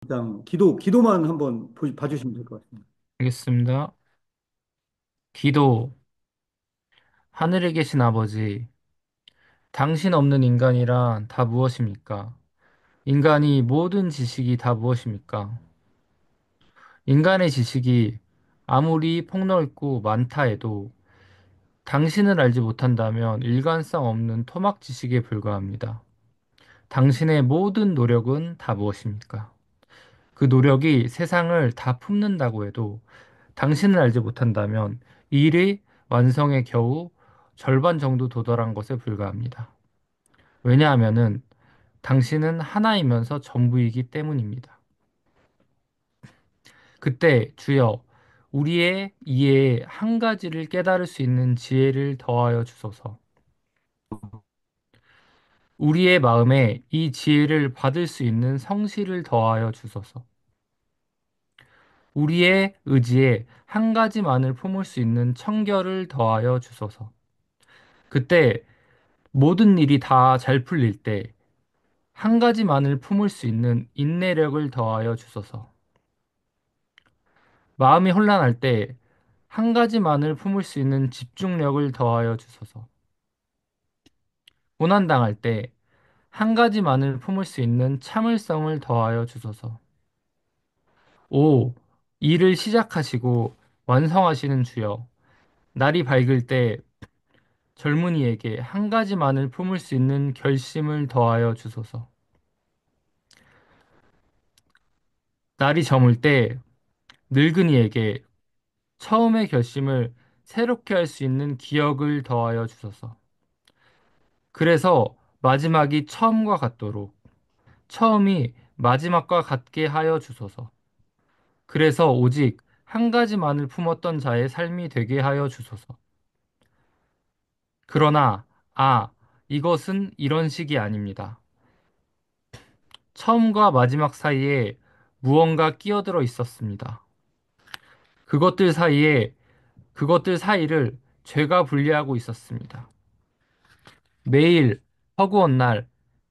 일단 기도만 한번 봐주시면 될 것 같습니다. 알겠습니다. 기도, 하늘에 계신 아버지, 당신 없는 인간이란 다 무엇입니까? 인간이 모든 지식이 다 무엇입니까? 인간의 지식이 아무리 폭넓고 많다 해도 당신을 알지 못한다면 일관성 없는 토막 지식에 불과합니다. 당신의 모든 노력은 다 무엇입니까? 그 노력이 세상을 다 품는다고 해도 당신을 알지 못한다면 이 일의 완성에 겨우 절반 정도 도달한 것에 불과합니다. 왜냐하면은 당신은 하나이면서 전부이기 때문입니다. 그때 주여 우리의 이해에 한 가지를 깨달을 수 있는 지혜를 더하여 주소서. 우리의 마음에 이 지혜를 받을 수 있는 성실을 더하여 주소서. 우리의 의지에 한 가지만을 품을 수 있는 청결을 더하여 주소서. 그때 모든 일이 다 잘 풀릴 때 한 가지만을 품을 수 있는 인내력을 더하여 주소서. 마음이 혼란할 때 한 가지만을 품을 수 있는 집중력을 더하여 주소서. 고난당할 때 한 가지만을 품을 수 있는 참을성을 더하여 주소서. 5. 일을 시작하시고 완성하시는 주여, 날이 밝을 때 젊은이에게 한 가지만을 품을 수 있는 결심을 더하여 주소서. 날이 저물 때 늙은이에게 처음의 결심을 새롭게 할 수 있는 기억을 더하여 주소서. 그래서 마지막이 처음과 같도록 처음이 마지막과 같게 하여 주소서. 그래서 오직 한 가지만을 품었던 자의 삶이 되게 하여 주소서. 그러나, 이것은 이런 식이 아닙니다. 처음과 마지막 사이에 무언가 끼어들어 있었습니다. 그것들 사이에, 그것들 사이를 죄가 분리하고 있었습니다. 매일, 허구한 날,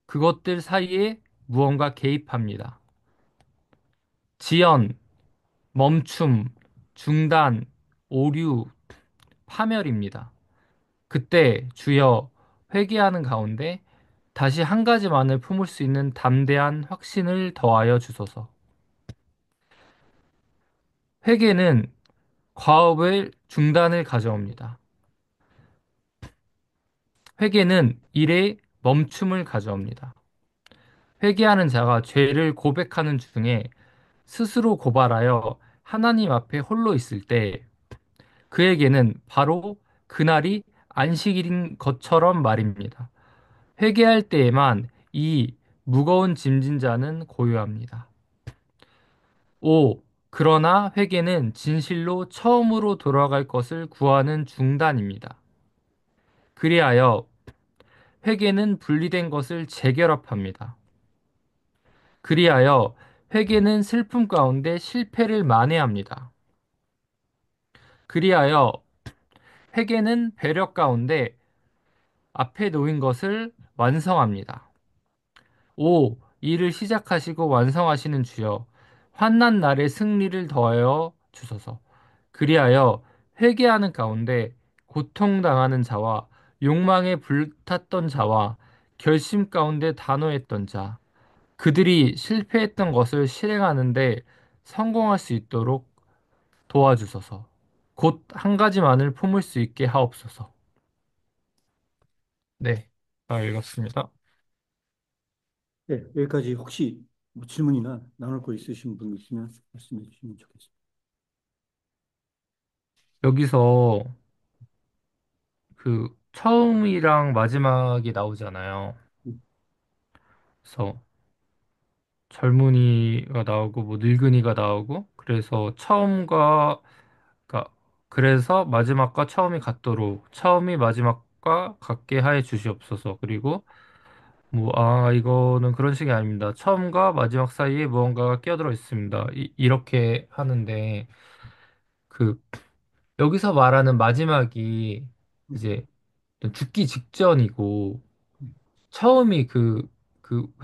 그것들 사이에 무언가 개입합니다. 지연, 멈춤, 중단, 오류, 파멸입니다. 그때 주여 회개하는 가운데 다시 한 가지만을 품을 수 있는 담대한 확신을 더하여 주소서. 회개는 과업의 중단을 가져옵니다. 회개는 일의 멈춤을 가져옵니다. 회개하는 자가 죄를 고백하는 중에 스스로 고발하여 하나님 앞에 홀로 있을 때 그에게는 바로 그날이 안식일인 것처럼 말입니다. 회개할 때에만 이 무거운 짐진 자는 고요합니다. 5. 그러나 회개는 진실로 처음으로 돌아갈 것을 구하는 중단입니다. 그리하여 회개는 분리된 것을 재결합합니다. 그리하여 회개는 슬픔 가운데 실패를 만회합니다. 그리하여 회개는 배려 가운데 앞에 놓인 것을 완성합니다. 5. 일을 시작하시고 완성하시는 주여, 환난 날의 승리를 더하여 주소서. 그리하여 회개하는 가운데 고통당하는 자와 욕망에 불탔던 자와 결심 가운데 단호했던 자, 그들이 실패했던 것을 실행하는데 성공할 수 있도록 도와주소서. 곧 한 가지만을 품을 수 있게 하옵소서. 네, 잘 읽었습니다. 네, 여기까지 혹시 뭐 질문이나 나눌 거 있으신 분 있으면 말씀해 주시면 좋겠습니다. 여기서 그 처음이랑 마지막이 나오잖아요. 그래서 젊은이가 나오고 뭐 늙은이가 나오고 그래서 처음과 그러니까 그래서 마지막과 처음이 같도록 처음이 마지막과 같게 하여 주시옵소서. 그리고 뭐 이거는 그런 식이 아닙니다. 처음과 마지막 사이에 무언가가 끼어들어 있습니다. 이렇게 하는데 그 여기서 말하는 마지막이 음, 이제 죽기 직전이고 음. 처음이 그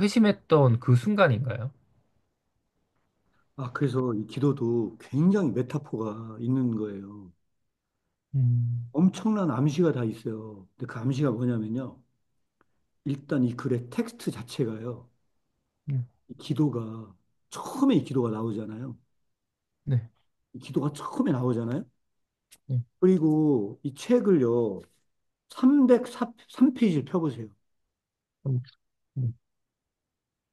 회심했던 그 순간인가요? 그래서 이 기도도 굉장히 메타포가 있는 거예요. 음, 엄청난 암시가 다 있어요. 근데 그 암시가 뭐냐면요. 일단 이 글의 텍스트 자체가요. 네, 이 기도가, 처음에 이 기도가 나오잖아요. 네, 이 기도가 처음에 나오잖아요. 네, 그리고 이 책을요. 303페이지를 펴보세요. 음, 네.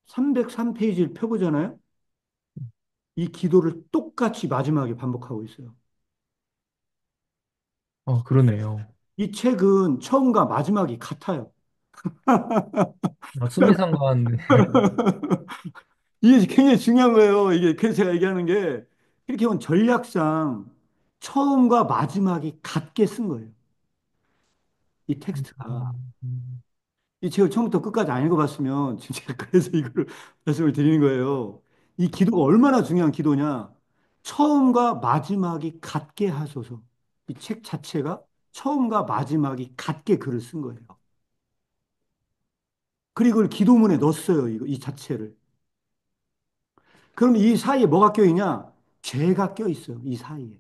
303페이지를 펴보잖아요. 이 기도를 똑같이 마지막에 반복하고 있어요. 그러네요. 이 책은 처음과 마지막이 같아요. 수미상관, 이게 굉장히 중요한 거예요. 이게 그래서 제가 얘기하는 게 이렇게 보면 전략상 처음과 마지막이 같게 쓴 거예요. 이 텍스트가. 음, 이 책을 처음부터 끝까지 안 읽어봤으면 진짜 그래서 이걸 말씀을 드리는 거예요. 이 기도가 얼마나 중요한 기도냐. 처음과 마지막이 같게 하소서. 이 책 자체가 처음과 마지막이 같게 글을 쓴 거예요. 그리고 그걸 기도문에 넣었어요. 이 자체를. 그럼 이 사이에 뭐가 껴있냐? 죄가 껴있어요. 이 사이에.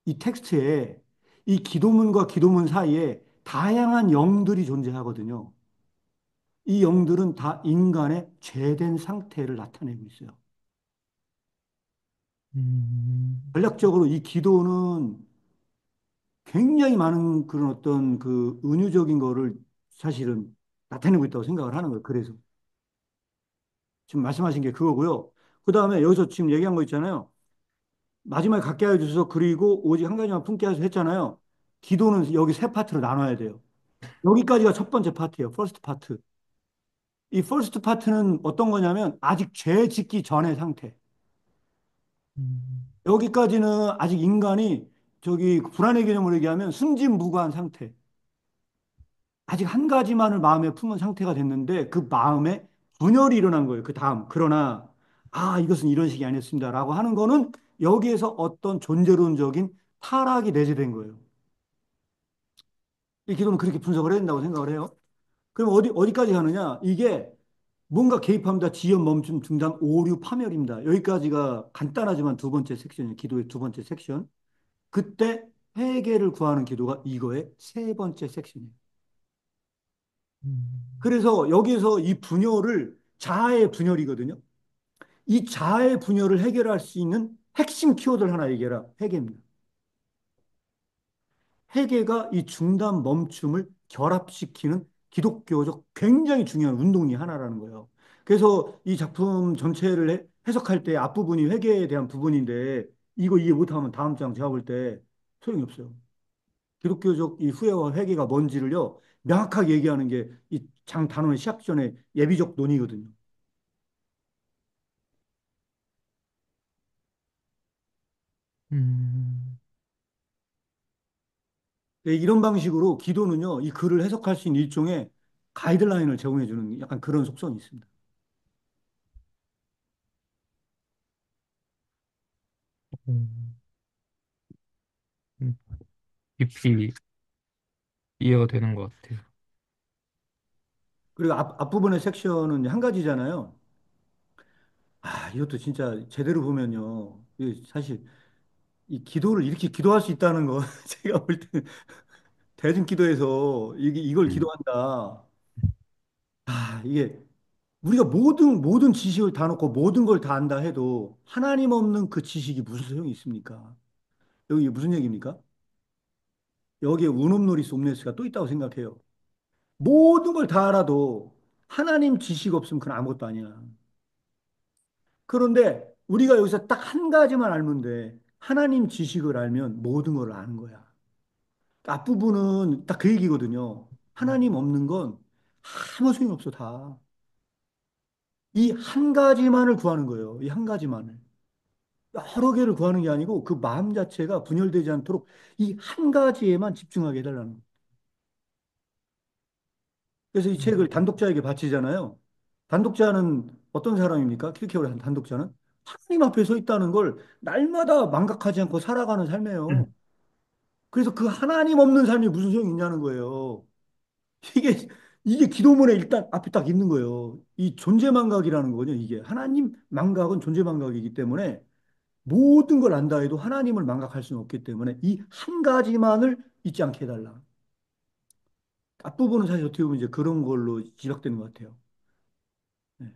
이 텍스트에 이 기도문과 기도문 사이에 다양한 영들이 존재하거든요. 이 영들은 다 인간의 죄된 상태를 나타내고 있어요. 음, 전략적으로 이 기도는 굉장히 많은 그런 어떤 그 은유적인 거를 사실은 나타내고 있다고 생각을 하는 거예요. 그래서 지금 말씀하신 게 그거고요. 그 다음에 여기서 지금 얘기한 거 있잖아요. 마지막에 갖게 하여 주셔서 그리고 오직 한 가지만 품게 하셔서 했잖아요. 기도는 여기 세 파트로 나눠야 돼요. 여기까지가 첫 번째 파트예요. 퍼스트 파트. 이 퍼스트 파트는 어떤 거냐면 아직 죄 짓기 전의 상태. 음, 여기까지는 아직 인간이 저기 불안의 개념으로 얘기하면 순진무구한 상태. 아직 한 가지만을 마음에 품은 상태가 됐는데 그 마음에 분열이 일어난 거예요. 그 다음. 그러나 이것은 이런 식이 아니었습니다라고 하는 거는 여기에서 어떤 존재론적인 타락이 내재된 거예요. 이 기도는 그렇게 분석을 해야 된다고 생각을 해요. 그럼 어디까지 가느냐? 이게 뭔가 개입합니다. 지연, 멈춤, 중단, 오류, 파멸입니다. 여기까지가 간단하지만 두 번째 섹션이에요. 기도의 두 번째 섹션. 그때 회개를 구하는 기도가 이거의 세 번째 섹션이에요. 음, 그래서 여기에서 이 분열을 자아의 분열이거든요. 이 자아의 분열을 해결할 수 있는 핵심 키워드를 하나 얘기해라. 회개입니다. 회개가 이 중단 멈춤을 결합시키는 기독교적 굉장히 중요한 운동이 하나라는 거예요. 그래서 이 작품 전체를 해석할 때 앞부분이 회개에 대한 부분인데 이거 이해 못하면 다음 장 제가 볼 때 소용이 없어요. 기독교적 이 후회와 회개가 뭔지를요 명확하게 얘기하는 게 이 장 단원의 시작 전에 예비적 논의거든요. 음, 네, 이런 방식으로 기도는요 이 글을 해석할 수 있는 일종의 가이드라인을 제공해 주는 약간 그런 속성이 있습니다. 음, 음, 깊이 이해가 되는 것 같아요. 그리고 앞부분의 섹션은 한 가지잖아요. 이것도 진짜 제대로 보면요. 이게 사실 이 기도를 이렇게 기도할 수 있다는 거 제가 볼 때 대중 기도에서 이걸 기도한다. 이게 우리가 모든 지식을 다 놓고 모든 걸 다 안다 해도 하나님 없는 그 지식이 무슨 소용이 있습니까? 여기 무슨 얘기입니까? 여기에 운업놀이 홈리스가 또 있다고 생각해요. 모든 걸 다 알아도 하나님 지식 없으면 그건 아무것도 아니야. 그런데 우리가 여기서 딱 한 가지만 알면 돼. 하나님 지식을 알면 모든 걸 아는 거야. 앞부분은 딱 그 얘기거든요. 하나님 없는 건 아무 소용이 없어, 다. 이 한 가지만을 구하는 거예요. 이 한 가지만을. 여러 개를 구하는 게 아니고 그 마음 자체가 분열되지 않도록 이 한 가지에만 집중하게 해달라는 거예요. 그래서 이 책을 단독자에게 바치잖아요. 단독자는 어떤 사람입니까? 킬케어의 단독자는 하나님 앞에 서 있다는 걸 날마다 망각하지 않고 살아가는 삶이에요. 그래서 그 하나님 없는 삶이 무슨 소용이 있냐는 거예요. 이게 이게 기도문에 일단 앞에 딱 있는 거예요. 이 존재 망각이라는 거거든요. 이게 하나님 망각은 존재 망각이기 때문에 모든 걸 안다 해도 하나님을 망각할 수는 없기 때문에 이 한 가지만을 잊지 않게 해달라. 앞부분은 사실 어떻게 보면 이제 그런 걸로 지적되는 것 같아요. 네.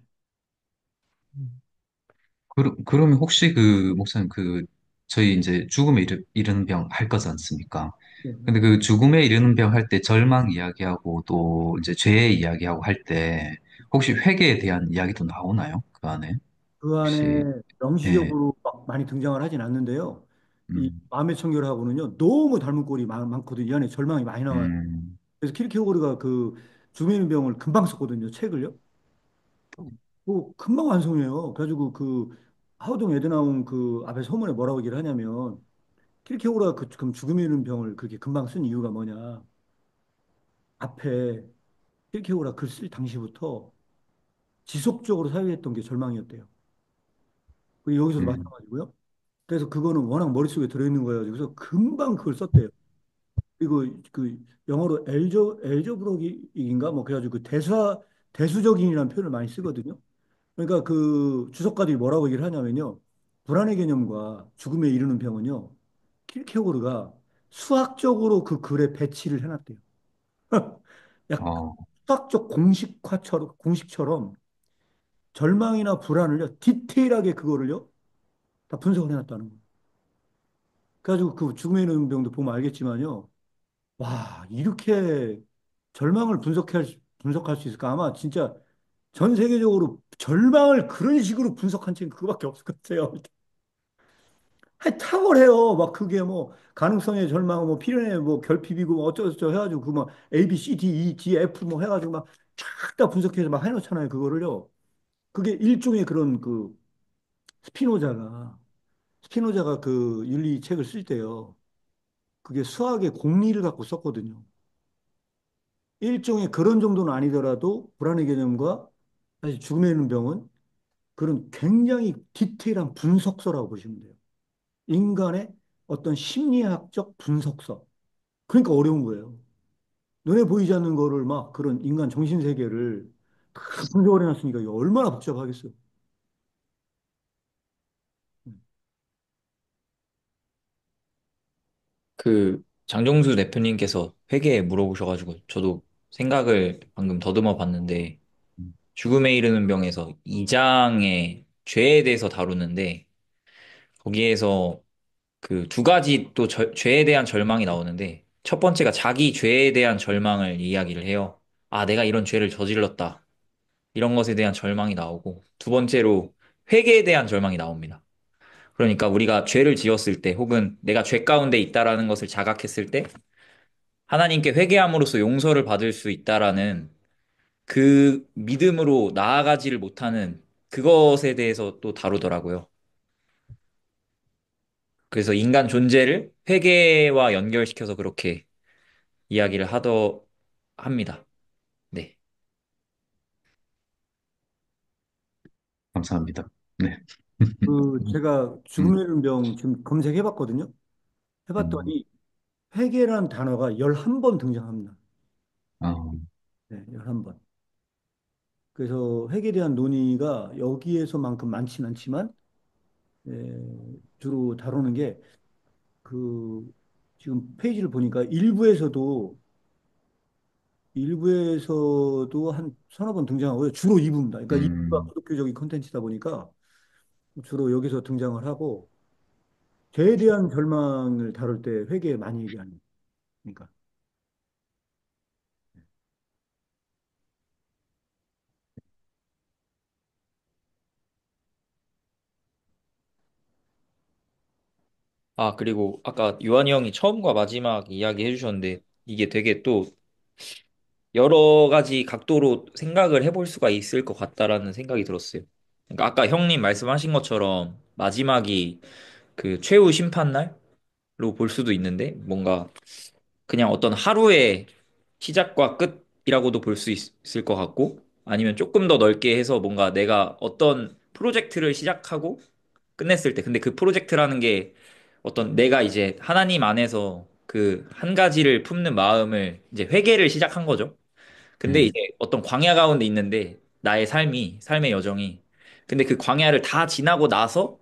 그러면 혹시 그, 목사님, 그, 저희 이제 죽음에 이르는 병 할 거지 않습니까? 네. 근데 그 죽음에 이르는 병 할 때 절망 이야기하고 또 이제 죄 이야기하고 할 때 혹시 회개에 대한 이야기도 나오나요? 그 안에? 그 혹시, 안에 예, 명시적으로 막 많이 등장을 하진 않는데요. 이 음, 마음의 청결하고는요, 너무 닮은 꼴이 많거든요. 이 안에 절망이 많이 나와요. 음, 그래서 키르케고르가 그 주민의 병을 금방 썼거든요. 책을요. 뭐 금방 완성해요. 그래가지고 그 하우동 에드나운 그 앞에 서문에 뭐라고 얘기를 하냐면 키르케고르가 그 지금 죽음에 이른 병을 그렇게 금방 쓴 이유가 뭐냐. 앞에 키르케고르가 글 쓸 당시부터 지속적으로 사유했던 게 절망이었대요. 그리고 여기서도 음, 마찬가지고요. 그래서 그거는 워낙 머릿속에 들어있는 거예요. 그래서 금방 그걸 썼대요. 그리고 그 영어로 엘저브록인가 뭐 그래가지고 그 대수적인이라는 표현을 많이 쓰거든요. 그러니까 그 주석가들이 뭐라고 얘기를 하냐면요. 불안의 개념과 죽음에 이르는 병은요. 킬케고르가 수학적으로 그 글에 배치를 해놨대요. 약간 어, 수학적 공식처럼 절망이나 불안을요. 디테일하게 그거를요. 다 분석을 해놨다는 거예요. 그래가지고 그 죽음에 이르는 병도 보면 알겠지만요. 와, 이렇게 절망을 분석할 수 있을까? 아마 진짜 전 세계적으로 절망을 그런 식으로 분석한 책은 그거밖에 없을 것 같아요. 탁월해요. 막 그게 뭐 가능성의 절망, 뭐 필연의 뭐 결핍이고 뭐 어쩌고저쩌고 해가지고 그 막 A, B, C, D, E, D, F 뭐 해가지고 막 쫙 다 분석해서 막 해놓잖아요. 그거를요. 그게 일종의 그런 그 스피노자가 스피노자가 그 윤리 책을 쓸 때요. 그게 수학의 공리를 갖고 썼거든요. 일종의 그런 정도는 아니더라도 불안의 개념과 사실 죽음에 이르는 병은 그런 굉장히 디테일한 분석서라고 보시면 돼요. 인간의 어떤 심리학적 분석서. 그러니까 어려운 거예요. 눈에 보이지 않는 거를 막 그런 인간 정신 세계를 다 분석을 해놨으니까 이게 얼마나 복잡하겠어요. 그 장종수 대표님께서 회계 물어보셔가지고 저도 생각을 방금 더듬어 봤는데 음, 죽음에 이르는 병에서 2장의 죄에 대해서 다루는데 거기에서 그 두 가지 또 죄에 대한 절망이 나오는데 첫 번째가 자기 죄에 대한 절망을 이야기를 해요. 아, 내가 이런 죄를 저질렀다. 이런 것에 대한 절망이 나오고 두 번째로 회개에 대한 절망이 나옵니다. 그러니까 우리가 죄를 지었을 때 혹은 내가 죄 가운데 있다라는 것을 자각했을 때 하나님께 회개함으로써 용서를 받을 수 있다라는 그 믿음으로 나아가지를 못하는 그것에 대해서 또 다루더라고요. 그래서 인간 존재를 회개와 연결시켜서 그렇게 이야기를 합니다. 네. 감사합니다. 네. 그 제가 음, 죽음에 이르는 병 지금 검색해 봤거든요. 음, 해봤더니 회개라는 단어가 11번 등장합니다. 어, 네, 11번. 그래서 회계에 대한 논의가 여기에서만큼 많지는 않지만 주로 다루는 게 그 지금 페이지를 보니까 일부에서도 한 서너 번 등장하고요. 주로 2부입니다. 그러니까 2부가 음, 기독교적인 컨텐츠다 보니까 주로 여기서 등장을 하고 죄에 대한 절망을 다룰 때 회개에 많이 얘기하는 그러니까 아, 그리고 아까 유한이 형이 처음과 마지막 이야기 해주셨는데 이게 되게 또 여러 가지 각도로 생각을 해볼 수가 있을 것 같다라는 생각이 들었어요. 그러니까 아까 형님 말씀하신 것처럼 마지막이 그 최후 심판날로 볼 수도 있는데 뭔가 그냥 어떤 하루의 시작과 끝이라고도 볼 수 있을 것 같고 아니면 조금 더 넓게 해서 뭔가 내가 어떤 프로젝트를 시작하고 끝냈을 때 근데 그 프로젝트라는 게 어떤 내가 이제 하나님 안에서 그 한 가지를 품는 마음을 이제 회개를 시작한 거죠. 근데 음, 이제 어떤 광야 가운데 있는데 나의 삶의 여정이. 근데 그 광야를 다 지나고 나서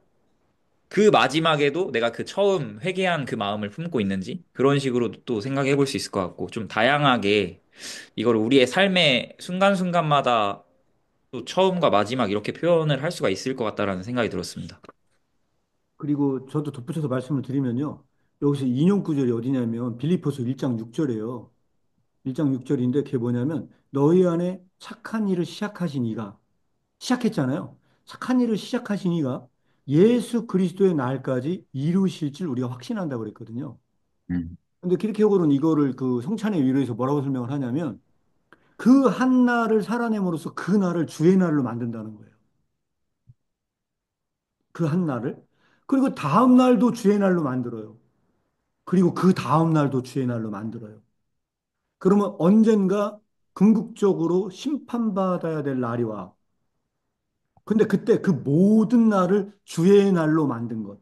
그 마지막에도 내가 그 처음 회개한 그 마음을 품고 있는지 그런 식으로 또 생각해 볼 수 있을 것 같고 좀 다양하게 이걸 우리의 삶의 순간순간마다 또 처음과 마지막 이렇게 표현을 할 수가 있을 것 같다라는 생각이 들었습니다. 그리고 저도 덧붙여서 말씀을 드리면요. 여기서 인용 구절이 어디냐면 빌립보서 1장 6절이에요. 1장 6절인데 그게 뭐냐면 너희 안에 착한 일을 시작하신 이가 시작했잖아요. 착한 일을 시작하신 이가 예수 그리스도의 날까지 이루실 줄 우리가 확신한다고 그랬거든요. 음, 근데 키르케고르는 이거를 그 성찬의 위로에서 뭐라고 설명을 하냐면 그 한 날을 살아냄으로써 그 날을 주의 날로 만든다는 거예요. 그 한 날을. 그리고 다음 날도 주의 날로 만들어요. 그리고 그 다음 날도 주의 날로 만들어요. 그러면 언젠가 궁극적으로 심판받아야 될 날이 와. 근데 그때 그 모든 날을 주의 날로 만든 것.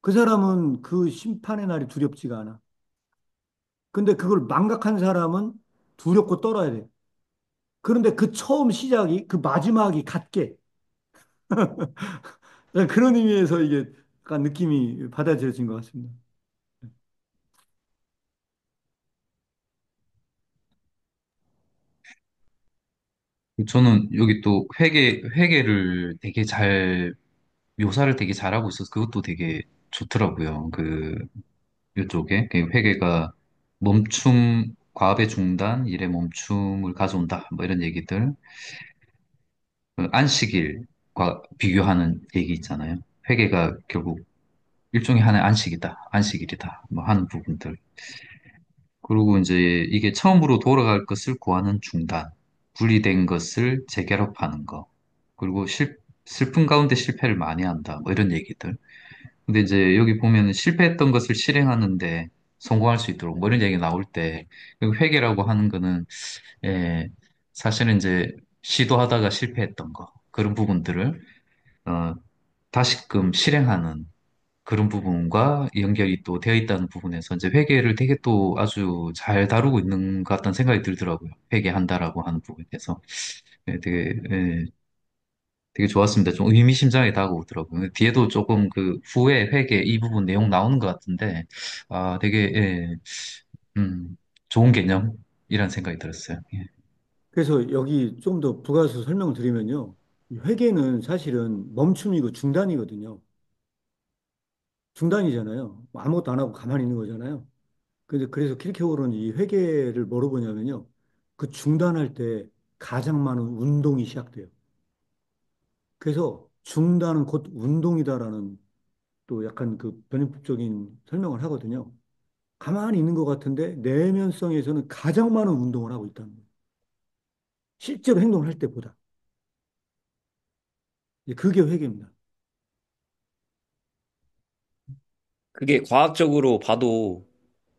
그 사람은 그 심판의 날이 두렵지가 않아. 근데 그걸 망각한 사람은 두렵고 떨어야 돼. 그런데 그 처음 시작이 그 마지막이 같게. 그런 의미에서 이게 약간 느낌이 받아들여진 것 같습니다. 저는 여기 또 회계를 되게 묘사를 되게 잘하고 있어서 그것도 되게 좋더라고요. 이쪽에. 그 회계가 과업의 중단, 일의 멈춤을 가져온다. 뭐 이런 얘기들. 안식일과 비교하는 얘기 있잖아요. 회계가 결국 일종의 하나의 안식이다. 안식일이다. 뭐 하는 부분들. 그리고 이제 이게 처음으로 돌아갈 것을 구하는 중단, 분리된 것을 재결합하는 거, 그리고 슬픔 가운데 실패를 많이 한다. 뭐 이런 얘기들. 근데 이제 여기 보면 실패했던 것을 실행하는데 성공할 수 있도록 뭐 이런 얘기 나올 때 여기 회계라고 하는 거는 예, 사실은 이제 시도하다가 실패했던 거 그런 부분들을 어, 다시금 실행하는 그런 부분과 연결이 또 되어 있다는 부분에서 이제 회계를 되게 또 아주 잘 다루고 있는 것 같다는 생각이 들더라고요. 회계한다라고 하는 부분에서 되게 좋았습니다. 좀 의미심장하게 다가오더라고요. 뒤에도 조금 그 후에 회계 이 부분 내용 나오는 것 같은데 되게 음, 좋은 개념이란 생각이 들었어요. 예. 그래서 여기 좀 더 부가서 설명을 드리면요. 이 회계는 사실은 멈춤이고 중단이거든요. 중단이잖아요. 뭐 아무것도 안 하고 가만히 있는 거잖아요. 근데 그래서 키르케고르는 이 회계를 뭐로 보냐면요. 그 중단할 때 가장 많은 운동이 시작돼요. 그래서 중단은 곧 운동이다라는 또 약간 그 변형법적인 설명을 하거든요. 가만히 있는 것 같은데 내면성에서는 가장 많은 운동을 하고 있다는 거예요. 실제로 행동을 할 때보다. 그게 회계입니다. 그게 과학적으로 봐도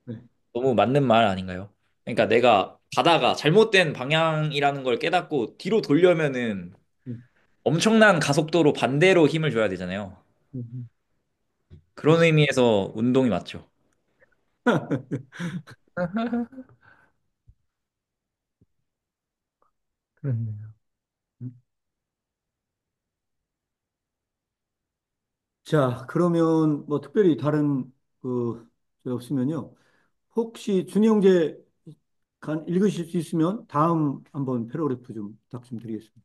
네. 너무 맞는 말 아닌가요? 그러니까 내가 가다가 잘못된 방향이라는 걸 깨닫고 뒤로 돌려면은 음, 엄청난 가속도로 반대로 힘을 줘야 되잖아요. 그런 그렇죠. 의미에서 운동이 맞죠. 그렇네요. 자, 그러면 뭐 특별히 다른 저 없으면요. 혹시 준희 형제 읽으실 수 있으면 다음 한번 패러그래프 좀 부탁 좀 드리겠습니다.